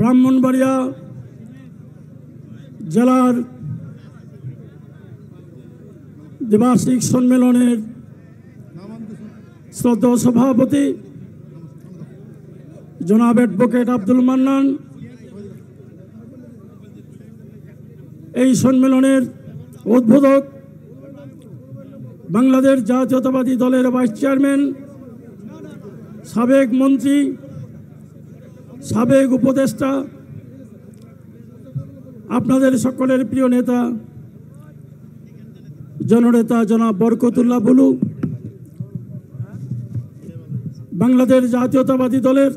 ব্রাহ্মণবাড়িয়া জেলার দ্বিবার্ষিক সম্মেলনের শ্রদ্ধেয় সভাপতি জনাব অ্যাডভোকেট আব্দুল মান্নান, এই সম্মেলনের উদ্বোধক বাংলাদেশ জাতীয়তাবাদী দলের ভাইস চেয়ারম্যান, সাবেক মন্ত্রী, সাবেক উপদেষ্টা, আপনাদের সকলের প্রিয় নেতা জননেতা জনাব বরকতুল্লাহ বুলু, বাংলাদেশ জাতীয়তাবাদী দলের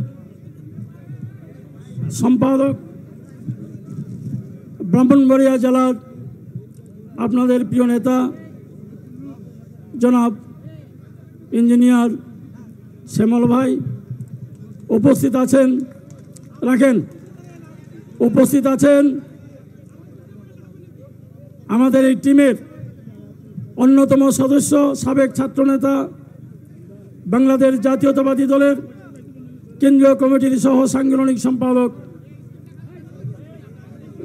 সম্পাদক, ব্রাহ্মণবাড়িয়া জেলার আপনাদের প্রিয় নেতা জনাব ইঞ্জিনিয়ার শ্যামল ভাই, উপস্থিত আছেন আমাদের এই টিমের অন্যতম সদস্য, সাবেক ছাত্রনেতা, বাংলাদেশ জাতীয়তাবাদী দলের কেন্দ্রীয় কমিটির সহ সাংগঠনিক সম্পাদক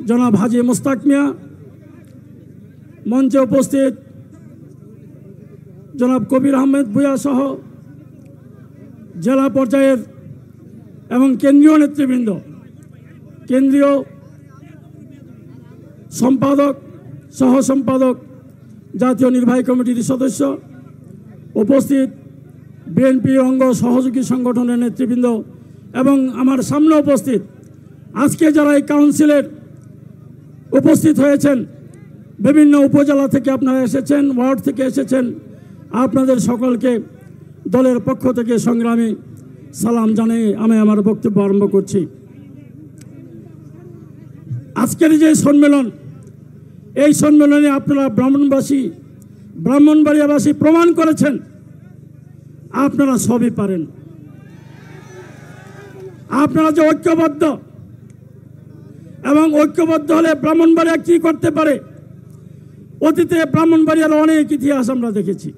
জনাব হাজী মোস্তাক মিয়া, মঞ্চে উপস্থিত জনাব কবির আহমেদ ভূঁইয়া সহ জেলা পর্যায়ের এবং কেন্দ্রীয় নেতৃবৃন্দ, কেন্দ্রীয় সম্পাদক, সহ সম্পাদক, জাতীয় নির্বাহী কমিটির সদস্য, উপস্থিত বিএনপি অঙ্গ সহযোগী সংগঠনের নেতৃবৃন্দ এবং আমার সামনে উপস্থিত আজকে যারা এই কাউন্সিলের উপস্থিত হয়েছেন, বিভিন্ন উপজেলা থেকে আপনারা এসেছেন, ওয়ার্ড থেকে এসেছেন, আপনাদের সকলকে দলের পক্ষ থেকে সংগ্রামী সালাম জানিয়ে আমি আমার বক্তব্য আরম্ভ করছি। আজকের যে সম্মেলন, এই সম্মেলনে আপনারা ব্রাহ্মণবাড়িয়াবাসী প্রমাণ করেছেন আপনারা সবই পারেন। আপনারা যে ঐক্যবদ্ধ এবং ঐক্যবদ্ধ হলে ব্রাহ্মণবাড়িয়া কি করতে পারে, অতীতে ব্রাহ্মণবাড়িয়ার অনেক ইতিহাস আমরা দেখেছি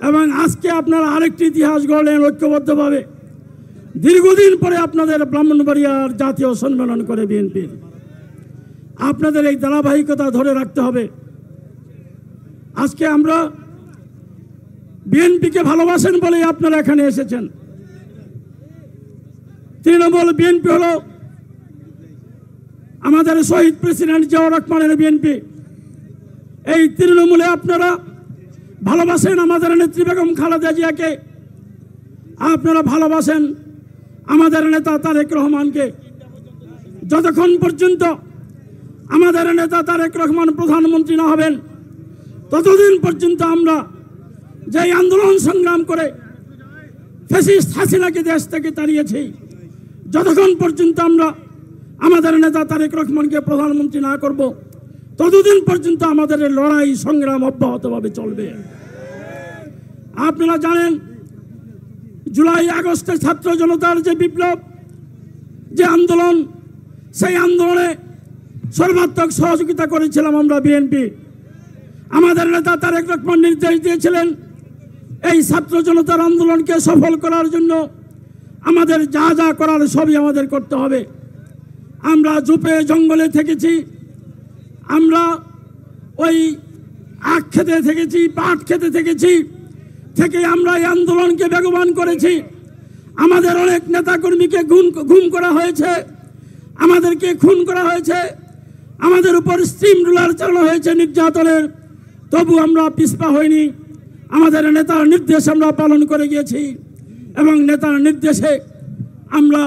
এবং আজকে আপনারা আরেকটি ইতিহাস গড়লেন ঐক্যবদ্ধভাবে। দীর্ঘদিন পরে আপনাদের ব্রাহ্মণবাড়িয়ার জাতীয় সম্মেলন করে বিএনপির, আপনাদের এই ধারাবাহিকতা ধরে রাখতে হবে। আজকে আমরা বিএনপিকে ভালোবাসেন বলেই আপনারা এখানে এসেছেন। তৃণমূল বিএনপি হলো আমাদের শহীদ প্রেসিডেন্ট জিয়াউর রহমানের বিএনপি। এই তৃণমূলে আপনারা ভালোবাসেন আমাদের নেত্রী বেগম খালেদা জিয়াকে, আপনারা ভালোবাসেন আমাদের নেতা তারেক রহমানকে। যতক্ষণ পর্যন্ত আমাদের নেতা তারেক রহমান প্রধানমন্ত্রী না হবেন, ততদিন পর্যন্ত আমরা যেই আন্দোলন সংগ্রাম করে ফ্যাসিস্ট হাসিনাকে দেশ থেকে তাড়িয়েছি, যতক্ষণ পর্যন্ত আমরা আমাদের নেতা তারেক রহমানকে প্রধানমন্ত্রী না করব, ততদিন পর্যন্ত আমাদের লড়াই সংগ্রাম অব্যাহতভাবে চলবে। আপনারা জানেন, জুলাই আগস্টে ছাত্র জনতার যে বিপ্লব, যে আন্দোলন, সেই আন্দোলনে সর্বাত্মক সহযোগিতা করেছিলাম আমরা বিএনপি। আমাদের নেতা তারেক রহমান নির্দেশ দিয়েছিলেন এই ছাত্র জনতার আন্দোলনকে সফল করার জন্য আমাদের যা যা করার সবই আমাদের করতে হবে। আমরা জুপে জঙ্গলে থেকেছি, আমরা ওই আখ খেতে থেকেছি, পাট খেতে থেকেছি, থেকে আমরা এই আন্দোলনকে বেগবান করেছি। আমাদের অনেক নেতাকর্মীকে গুম করা হয়েছে, আমাদেরকে খুন করা হয়েছে, আমাদের উপর স্টিম রুলার চালানো হয়েছে নির্যাতনের, তবু আমরা পিছপা হইনি। আমাদের নেতার নির্দেশ আমরা পালন করে গিয়েছি এবং নেতার নির্দেশে আমরা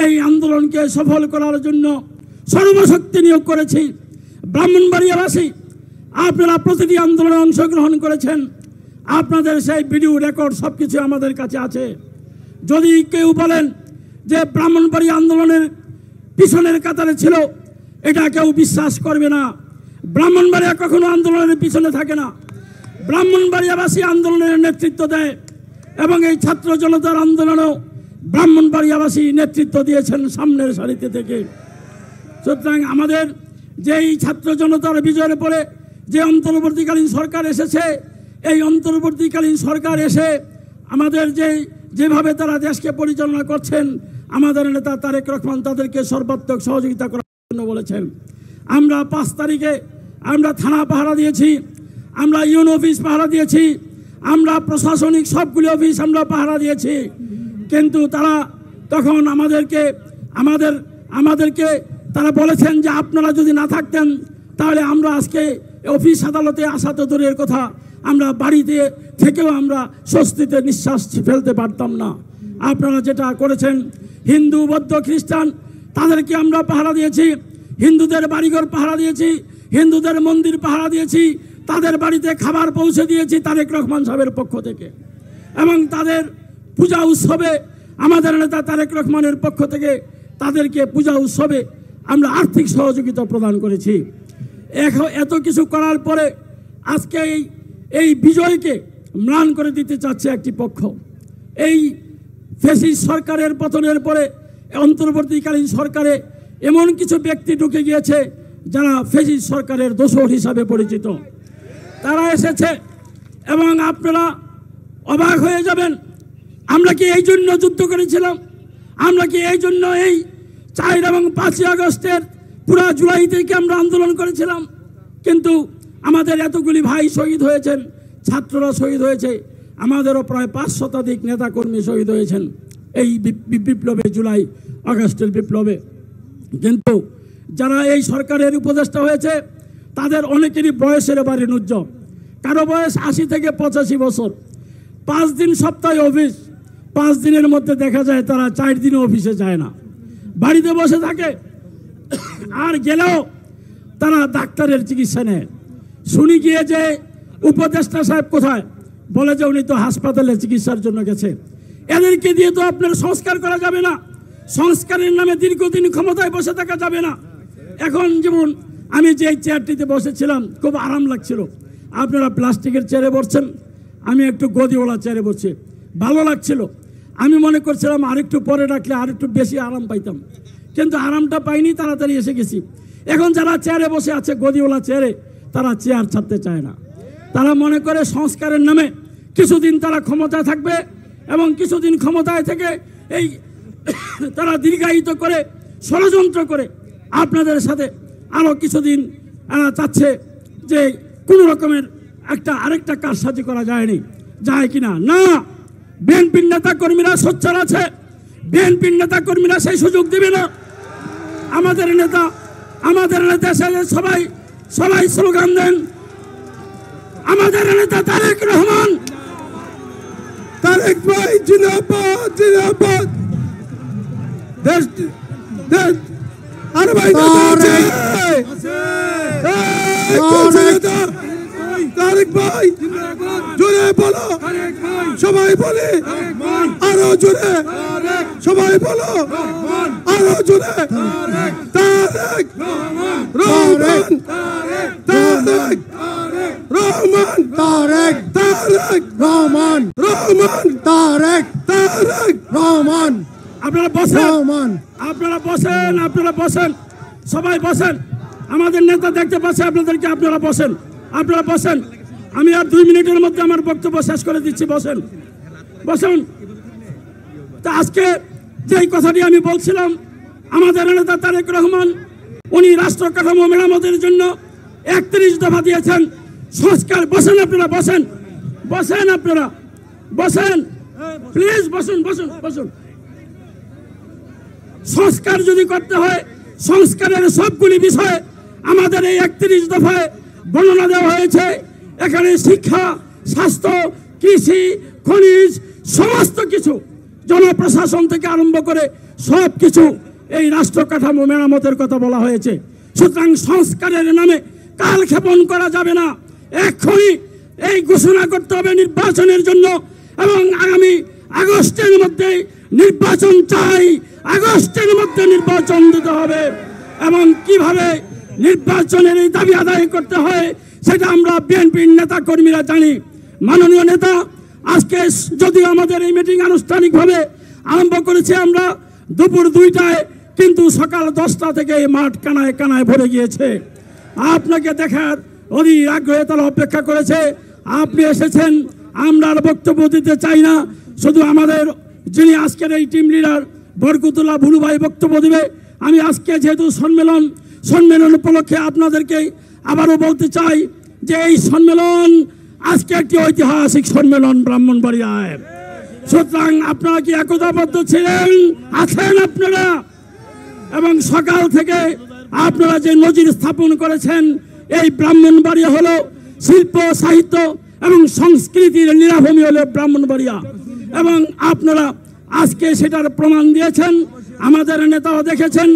এই আন্দোলনকে সফল করার জন্য সর্বশক্তি নিয়োগ করেছি। ব্রাহ্মণবাড়িয়াবাসী, আপনারা প্রতিটি আন্দোলনে অংশগ্রহণ করেছেন, আপনাদের সেই ভিডিও রেকর্ড সব কিছু আমাদের কাছে আছে। যদি কেউ বলেন যে ব্রাহ্মণবাড়িয়া আন্দোলনের পিছনের কাতারে ছিল, এটা কেউ বিশ্বাস করবে না। ব্রাহ্মণবাড়িয়া কখনো আন্দোলনের পিছনে থাকে না। ব্রাহ্মণবাড়িয়াবাসী আন্দোলনের নেতৃত্ব দেয় এবং এই ছাত্র জনতার আন্দোলনেও ব্রাহ্মণবাড়িয়াবাসী নেতৃত্ব দিয়েছেন সামনের সারিতে থেকে। সুতরাং আমাদের যেই ছাত্র জনতার বিজয়ের পরে যে অন্তর্বর্তীকালীন সরকার এসেছে, এই অন্তর্বর্তীকালীন সরকার এসে আমাদের যেভাবে তারা দেশকে পরিচালনা করছেন, আমাদের নেতা তারেক রহমান তাদেরকে সর্বাত্মক সহযোগিতা করার জন্য বলেছেন। আমরা 5 তারিখে আমরা থানা পাহারা দিয়েছি, আমরা ইউনো অফিস পাহারা দিয়েছি, আমরা প্রশাসনিক সবগুলি অফিস আমরা পাহারা দিয়েছি, কিন্তু তারা তখন আমাদেরকে তারা বলেছেন যে আপনারা যদি না থাকতেন তাহলে আমরা আজকে অফিস আদালতে আসা তো দূরের কথা, আমরা বাড়িতে থেকেও আমরা স্বস্তিতে নিঃশ্বাস ফেলতে পারতাম না। আপনারা যেটা করেছেন, হিন্দু বৌদ্ধ খ্রিস্টান তাদেরকে আমরা পাহারা দিয়েছি, হিন্দুদের বাড়িঘর পাহারা দিয়েছি, হিন্দুদের মন্দির পাহারা দিয়েছি, তাদের বাড়িতে খাবার পৌঁছে দিয়েছি তারেক রহমান সাহেবের পক্ষ থেকে, এবং তাদের পূজা উৎসবে আমাদের নেতা তারেক রহমানের পক্ষ থেকে তাদেরকে পূজা উৎসবে আমরা আর্থিক সহযোগিতা প্রদান করেছি। এত কিছু করার পরে আজকে এই বিজয়কে ম্লান করে দিতে চাচ্ছে একটি পক্ষ। এই ফ্যাসিস্ট সরকারের পতনের পরে অন্তর্বর্তীকালীন সরকারে এমন কিছু ব্যক্তি ঢুকে গিয়েছে যারা ফ্যাসিস্ট সরকারের দোসর হিসাবে পরিচিত। তারা এসেছে এবং আপনারা অবাক হয়ে যাবেন, আমরা কি এই জন্য যুদ্ধ করেছিলাম? আমরা কি এই জন্য এই 4 এবং 5 আগস্টের পুরা জুলাই থেকে আমরা আন্দোলন করেছিলাম? কিন্তু আমাদের এতগুলি ভাই শহীদ হয়েছেন, ছাত্ররা শহীদ হয়েছে, আমাদেরও প্রায় 5 শতাধিক নেতাকর্মী শহীদ হয়েছেন এই বিপ্লবে, জুলাই আগস্টের বিপ্লবে। কিন্তু যারা এই সরকারের উপদেষ্টা হয়েছে তাদের অনেকেরই বয়সের বাড়ি নুজ্জ, কারো বয়স 80 থেকে 85 বছর। 5 দিন সপ্তাহে অফিস, 5 দিনের মধ্যে দেখা যায় তারা 4 দিনও অফিসে যায় না, বাড়িতে বসে থাকে। আর গেলেও তারা ডাক্তারের চিকিৎসা নেয়। শুনি গিয়ে যে উপদেষ্টা সাহেব কোথায়, বলে যে উনি তো হাসপাতালে চিকিৎসার জন্য গেছে। এদেরকে দিয়ে তো আপনার সংস্কার করা যাবে না, সংস্কারের নামে দীর্ঘদিন ক্ষমতায় বসে থাকা যাবে না। এখন যেমন আমি যে চেয়ারটিতে বসেছিলাম খুব আরাম লাগছিল, আপনারা প্লাস্টিকের চেয়ারে বসছেন, আমি একটু গদিওয়ালা চেয়ারে বসছি, ভালো লাগছিল। আমি মনে করছিলাম আরেকটু পরে রাখলে আরেকটু বেশি আরাম পাইতাম, কিন্তু আরামটা পাইনি, তাড়াতাড়ি এসে গেছি। এখন যারা চেয়ারে বসে আছে গদিওয়ালা চেয়ারে, তারা চেয়ার ছাড়তে চায় না। তারা মনে করে সংস্কারের নামে কিছুদিন তারা ক্ষমতায় থাকবে এবং কিছুদিন ক্ষমতায় থেকে এই তারা দীর্ঘায়িত করে ষড়যন্ত্র করে আপনাদের সাথে আরও কিছুদিন চাচ্ছে যে কোনো রকমের আরেকটা কারসাজি করা যায়নি, যায় কিনা না। বিএনপির নেতা কর্মীরা সোচ্চার আছে, বিএনপির নেতা কর্মীরা সেই সুযোগ দিবে না। আমাদের নেতা সবাই স্লোগান দেন, আমাদের নেতা তারেক রহমান, তারেক ভাই জিন্দাবাদ জিন্দাবাদ। আর ভাই তারেক ভাই জোরে বলো, সবাই বলে আরো জোরে, সবাই বলো আরো জোরে। তারেক রহমান, তারেক রহমান, তারেক রহমান, তারেক রহমান। আপনারা বসেন, সবাই বসেন। আমাদের নেতা দেখতে পাচ্ছে আপনাদেরকে, আপনারা বসেন। আমি আর 2 মিনিটের মধ্যে আমার বক্তব্য শেষ করে দিচ্ছি, বসেন। তা আজকে যেই কথাটি আমি বলছিলাম, আমাদের নেতা তারেক রহমান উনি রাষ্ট্র কাঠামো মেরামতের জন্য 31 দফা দিয়েছেন সংস্কার। আপনারা বসেন, প্লিজ বসুন। সংস্কার যদি করতে হয়, সংস্কারের সবগুলি বিষয়ে আমাদের এই 31 দফায় বর্ণনা দেওয়া হয়েছে। এখানে শিক্ষা, স্বাস্থ্য, কৃষি, খনিজ, সমস্ত কিছু, জনপ্রশাসন থেকে আরম্ভ করে সব কিছু এই রাষ্ট্র কাঠামো মেরামতের কথা বলা হয়েছে। সুতরাং সংস্কারের নামে কালক্ষেপণ করা যাবে না। এক্ষুনি এই ঘোষণা করতে হবে নির্বাচনের জন্য, এবং আগামী আগস্টের মধ্যে নির্বাচন চাই, আগস্টের মধ্যে নির্বাচন দিতে হবে। এবং কিভাবে নির্বাচনের এই দাবি আদায় করতে হয় সেটা আমরা বিএনপির নেতা কর্মীরা জানি। মাননীয় নেতা, আজকে যদিও আমাদের এই মিটিং আনুষ্ঠানিকভাবে আরম্ভ করেছি আমরা দুপুর 2টায়, কিন্তু সকাল 10টা থেকে এই মাঠ কানায় কানায় ভরে গিয়েছে। আপনাকে দেখার অধীর আগ্রহে তারা অপেক্ষা করেছে। আপনি এসেছেন, আমরা আর বক্তব্য দিতে চাই না। শুধু আমাদের যিনি আজকের এই টিম লিডার বরকতুল্লাহ ভুলু ভাই বক্তব্য দিবে। আমি আজকে যেহেতু সম্মেলন উপলক্ষে আপনাদেরকে আবারও বলতে চাই যে এই সম্মেলন আজকে একটি ঐতিহাসিক সম্মেলন ব্রাহ্মণবাড়িয়ায়। সুতরাং আপনারা কি একতাবদ্ধ ছিলেন? আছেন আপনারা? এবং সকাল থেকে আপনারা যে নজির স্থাপন করেছেন, এই ব্রাহ্মণবাড়িয়া হলো শিল্প সাহিত্য এবং সংস্কৃতির লীলাভূমি হলো ব্রাহ্মণবাড়িয়া, এবং আপনারা আজকে সেটার প্রমাণ দিয়েছেন। আমাদের নেতাও দেখেছেন।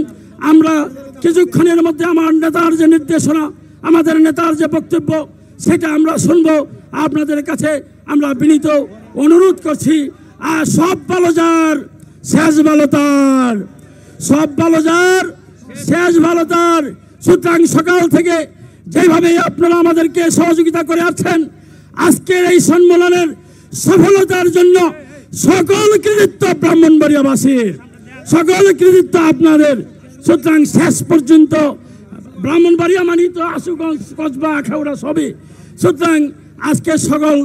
আমরা কিছুক্ষণের মধ্যে আমার নেতার যে নির্দেশনা, আমাদের নেতার যে বক্তব্য, সেটা আমরা শুনব। আপনাদের কাছে আমরা বিনীত অনুরোধ করছি, আর সব ভালো যার শেষ ভালো তার, সব ভালো যার শেষ ভালো তার। সুতরাং সকাল থেকে যেভাবে আপনারা আমাদেরকে সহযোগিতা করে আসছেন, আজকের এই সম্মেলনের সফলতার জন্য সকল কৃতিত্ব ব্রাহ্মণবাড়িয়াবাসীর, সকল কৃতিত্ব আপনাদের। সুতরাং শেষ পর্যন্ত ব্রাহ্মণবাড়িয়া মানি তো আশুগঞ্জ, কসবা, আখাউড়া সবই। সুতরাং আজকে সকল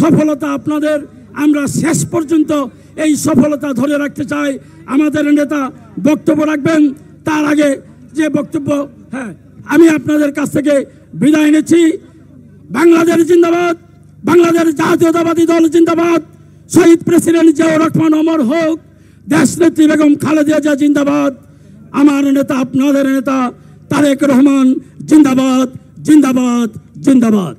সফলতা আপনাদের। আমরা শেষ পর্যন্ত এই সফলতা ধরে রাখতে চাই। আমাদের নেতা বক্তব্য রাখবেন। তার আগে যে বক্তব্য, আমি আপনাদের কাছ থেকে বিদায় নিচ্ছি। বাংলাদেশ জিন্দাবাদ, বাংলাদেশ জাতীয়তাবাদী দল জিন্দাবাদ, শহীদ প্রেসিডেন্ট জিয়াউর রহমান অমর হোক, দেশনেত্রী বেগম খালেদা জিয়া জিন্দাবাদ, আমার নেতা আপনাদের নেতা তারেক রহমান জিন্দাবাদ, জিন্দাবাদ, জিন্দাবাদ।